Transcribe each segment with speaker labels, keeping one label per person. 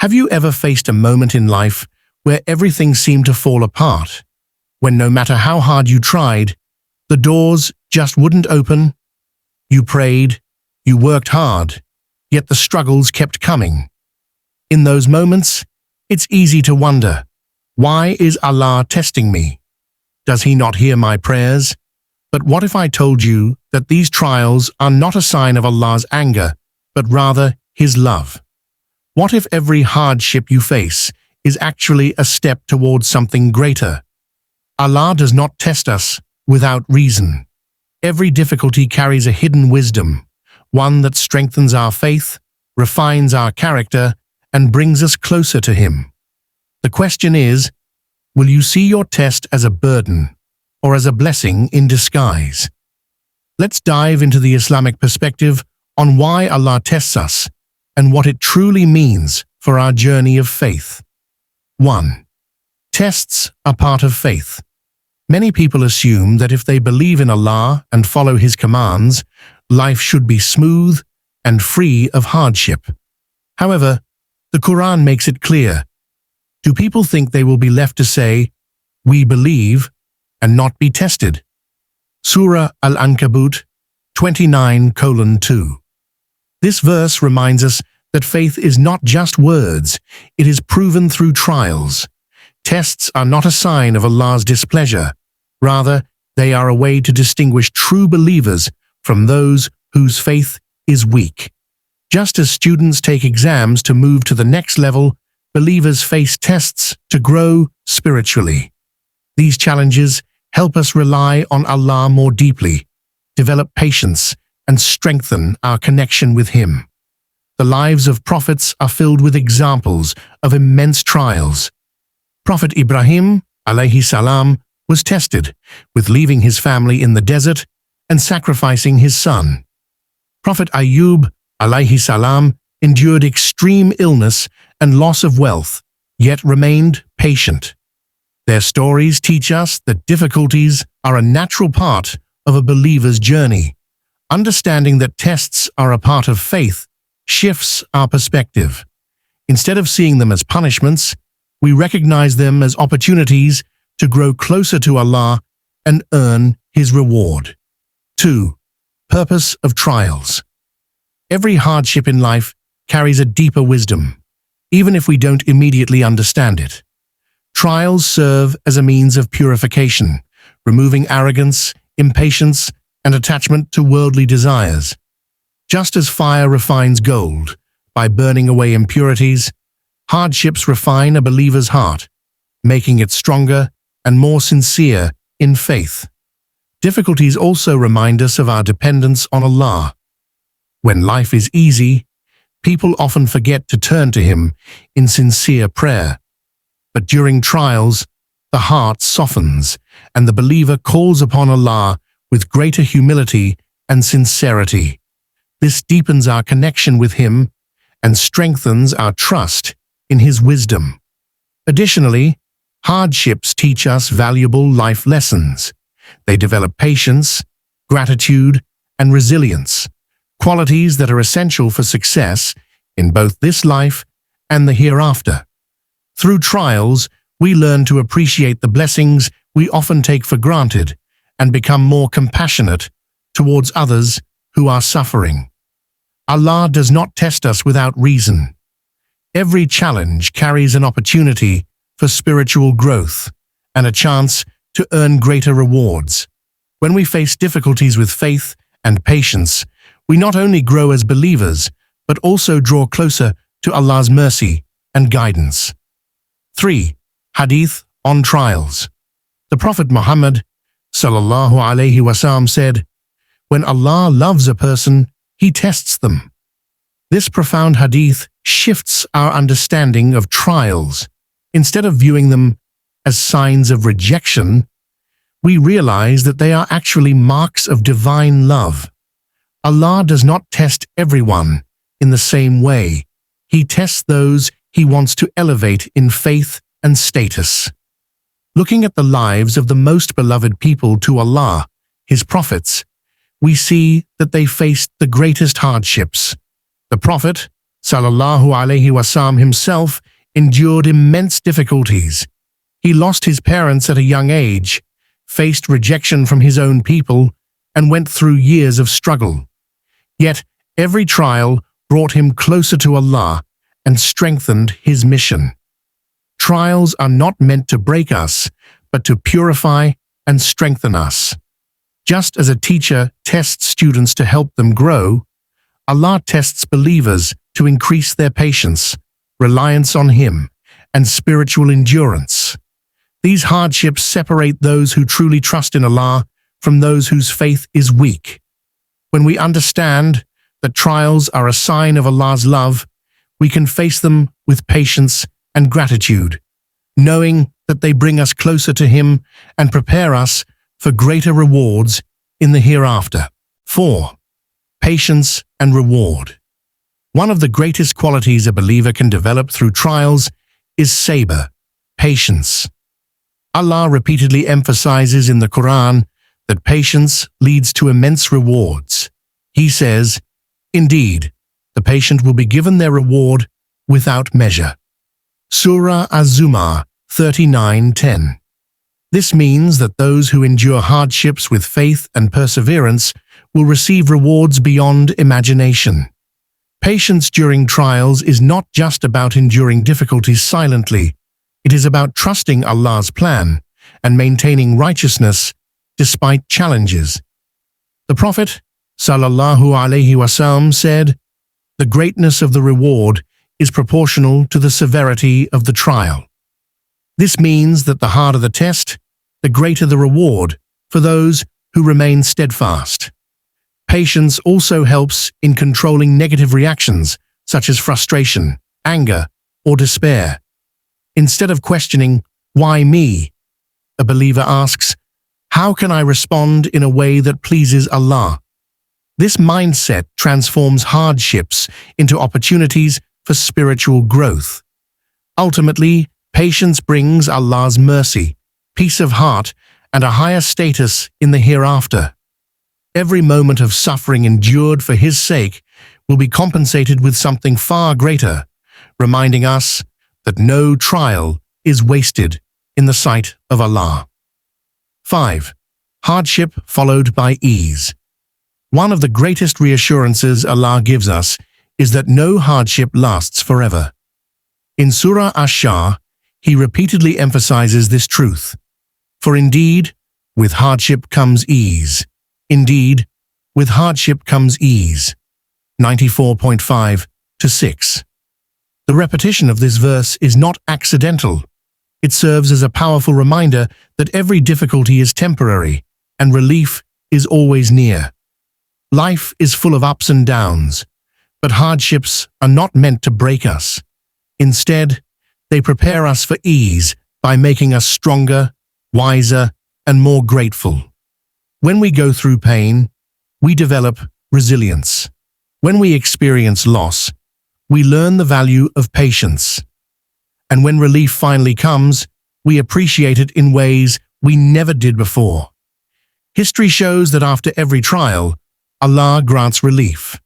Speaker 1: Have you ever faced a moment in life where everything seemed to fall apart? When no matter how hard you tried, the doors just wouldn't open? You prayed, you worked hard, yet the struggles kept coming. In those moments, it's easy to wonder, why is Allah testing me? Does He not hear my prayers? But what if I told you that these trials are not a sign of Allah's anger, but rather His love? What if every hardship you face is actually a step towards something greater? Allah does not test us without reason. Every difficulty carries a hidden wisdom, one that strengthens our faith, refines our character, and brings us closer to Him. The question is, will you see your test as a burden or as a blessing in disguise? Let's dive into the Islamic perspective on why Allah tests us and what it truly means for our journey of faith. 1. Tests are part of faith. Many people assume that if they believe in Allah and follow His commands, life should be smooth and free of hardship. However, the Quran makes it clear. Do people think they will be left to say, "We believe," and not be tested? Surah Al-Ankabut 29:2. This verse reminds us that faith is not just words, it is proven through trials. Tests are not a sign of Allah's displeasure. Rather, they are a way to distinguish true believers from those whose faith is weak. Just as students take exams to move to the next level, believers face tests to grow spiritually. These challenges help us rely on Allah more deeply, develop patience, and strengthen our connection with Him. The lives of prophets are filled with examples of immense trials. Prophet Ibrahim, alayhi salam, was tested with leaving his family in the desert and sacrificing his son. Prophet Ayub, alayhi salam, endured extreme illness and loss of wealth, yet remained patient. Their stories teach us that difficulties are a natural part of a believer's journey. Understanding that tests are a part of faith shifts our perspective. Instead of seeing them as punishments, we recognize them as opportunities to grow closer to Allah and earn His reward. 2. Purpose of trials. Every hardship in life carries a deeper wisdom, even if we don't immediately understand it. Trials serve as a means of purification, removing arrogance, impatience, and attachment to worldly desires. Just as fire refines gold by burning away impurities, hardships refine a believer's heart, making it stronger and more sincere in faith. Difficulties also remind us of our dependence on Allah. When life is easy, people often forget to turn to Him in sincere prayer. But during trials, the heart softens, and the believer calls upon Allah with greater humility and sincerity. This deepens our connection with Him and strengthens our trust in His wisdom. Additionally, hardships teach us valuable life lessons. They develop patience, gratitude, and resilience, qualities that are essential for success in both this life and the hereafter. Through trials, we learn to appreciate the blessings we often take for granted and become more compassionate towards others who are suffering. Allah does not test us without reason. Every challenge carries an opportunity for spiritual growth and a chance to earn greater rewards. When we face difficulties with faith and patience, we not only grow as believers, but also draw closer to Allah's mercy and guidance. 3. Hadith on trials. The Prophet Muhammad sallallahu alaihi wasallam said, "When Allah loves a person, He tests them." This profound hadith shifts our understanding of trials. Instead of viewing them as signs of rejection, we realize that they are actually marks of divine love. Allah does not test everyone in the same way. He tests those He wants to elevate in faith and status. Looking at the lives of the most beloved people to Allah, His prophets, we see that they faced the greatest hardships. The Prophet, Sallallahu Alaihi Wasallam himself endured immense difficulties. He lost his parents at a young age, faced rejection from his own people, and went through years of struggle. Yet, every trial brought him closer to Allah and strengthened his mission. Trials are not meant to break us, but to purify and strengthen us. Just as a teacher tests students to help them grow, Allah tests believers to increase their patience, reliance on Him, and spiritual endurance. These hardships separate those who truly trust in Allah from those whose faith is weak. When we understand that trials are a sign of Allah's love, we can face them with patience and gratitude, knowing that they bring us closer to Him and prepare us for greater rewards in the hereafter. 4. Patience and reward. One of the greatest qualities a believer can develop through trials is sabr, patience. Allah repeatedly emphasizes in the Quran that patience leads to immense rewards. He says, "Indeed, the patient will be given their reward without measure." Surah Az-Zumar 39:10. This means that those who endure hardships with faith and perseverance will receive rewards beyond imagination. Patience during trials is not just about enduring difficulties silently. It is about trusting Allah's plan and maintaining righteousness despite challenges. The Prophet, Sallallahu Alaihi Wasallam, said, "The greatness of the reward is proportional to the severity of the trial." This means that the harder the test, the greater the reward for those who remain steadfast. Patience also helps in controlling negative reactions such as frustration, anger, or despair. Instead of questioning, "Why me?" a believer asks, "How can I respond in a way that pleases Allah?" This mindset transforms hardships into opportunities for spiritual growth. Ultimately, patience brings Allah's mercy, peace of heart, and a higher status in the hereafter. Every moment of suffering endured for His sake will be compensated with something far greater, reminding us that no trial is wasted in the sight of Allah. 5. Hardship followed by ease. One of the greatest reassurances Allah gives us is that no hardship lasts forever. In Surah Ash-Shah, He repeatedly emphasizes this truth. "For indeed, with hardship comes ease. Indeed, with hardship comes ease." 94.5-6. The repetition of this verse is not accidental. It serves as a powerful reminder that every difficulty is temporary and relief is always near. Life is full of ups and downs, but hardships are not meant to break us. Instead, they prepare us for ease by making us stronger, wiser, and more grateful. When we go through pain, we develop resilience. When we experience loss, we learn the value of patience. And when relief finally comes, we appreciate it in ways we never did before. History shows that after every trial, Allah grants relief.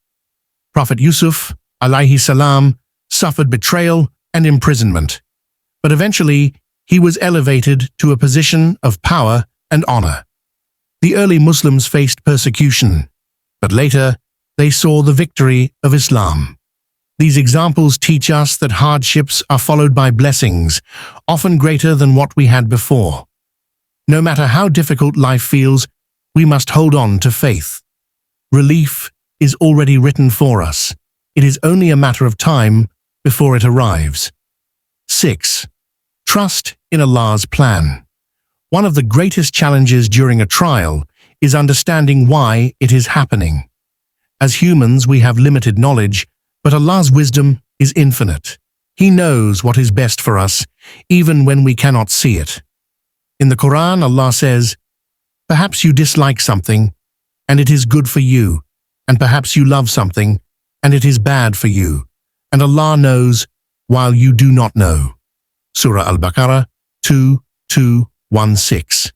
Speaker 1: Prophet Yusuf, alayhi salam, suffered betrayal and imprisonment, but eventually he was elevated to a position of power and honor. The early Muslims faced persecution, but later they saw the victory of Islam. These examples teach us that hardships are followed by blessings, often greater than what we had before. No matter how difficult life feels, we must hold on to faith. Relief is already written for us. It is only a matter of time before it arrives. 6. Trust in Allah's plan. One of the greatest challenges during a trial is understanding why it is happening. As humans, we have limited knowledge, but Allah's wisdom is infinite. He knows what is best for us, even when we cannot see it. In the Quran, Allah says, "Perhaps you dislike something, and it is good for you, and perhaps you love something, and it is bad for you, and Allah knows while you do not know." Surah Al-Baqarah 2:16.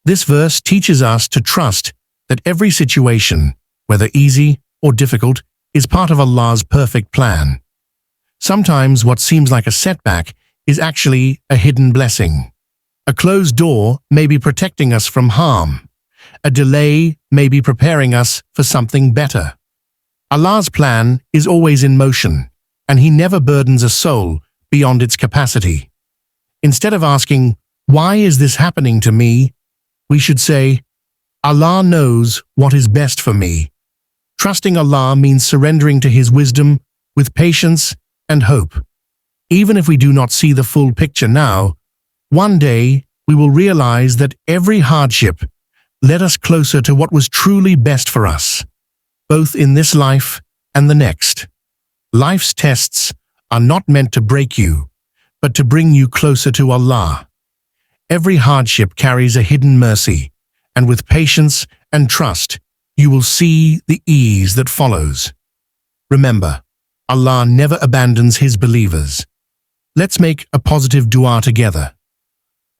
Speaker 1: This verse teaches us to trust that every situation, whether easy or difficult, is part of Allah's perfect plan. Sometimes what seems like a setback is actually a hidden blessing. A closed door may be protecting us from harm. A delay may be preparing us for something better. Allah's plan is always in motion, and He never burdens a soul beyond its capacity. Instead of asking, "Why is this happening to me?" we should say, "Allah knows what is best for me." Trusting Allah means surrendering to His wisdom with patience and hope. Even if we do not see the full picture now, one day we will realize that every hardship led us closer to what was truly best for us, both in this life and the next. Life's tests are not meant to break you, but to bring you closer to Allah. Every hardship carries a hidden mercy, and with patience and trust, you will see the ease that follows. Remember, Allah never abandons His believers. Let's make a positive dua together.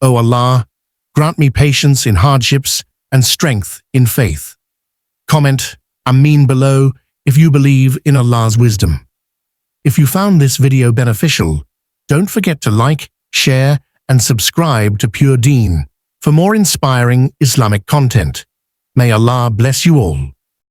Speaker 1: O Allah, grant me patience in hardships and strength in faith. Comment Ameen below if you believe in Allah's wisdom. If you found this video beneficial, don't forget to like, share, and subscribe to Pure Deen for more inspiring Islamic content. May Allah bless you all.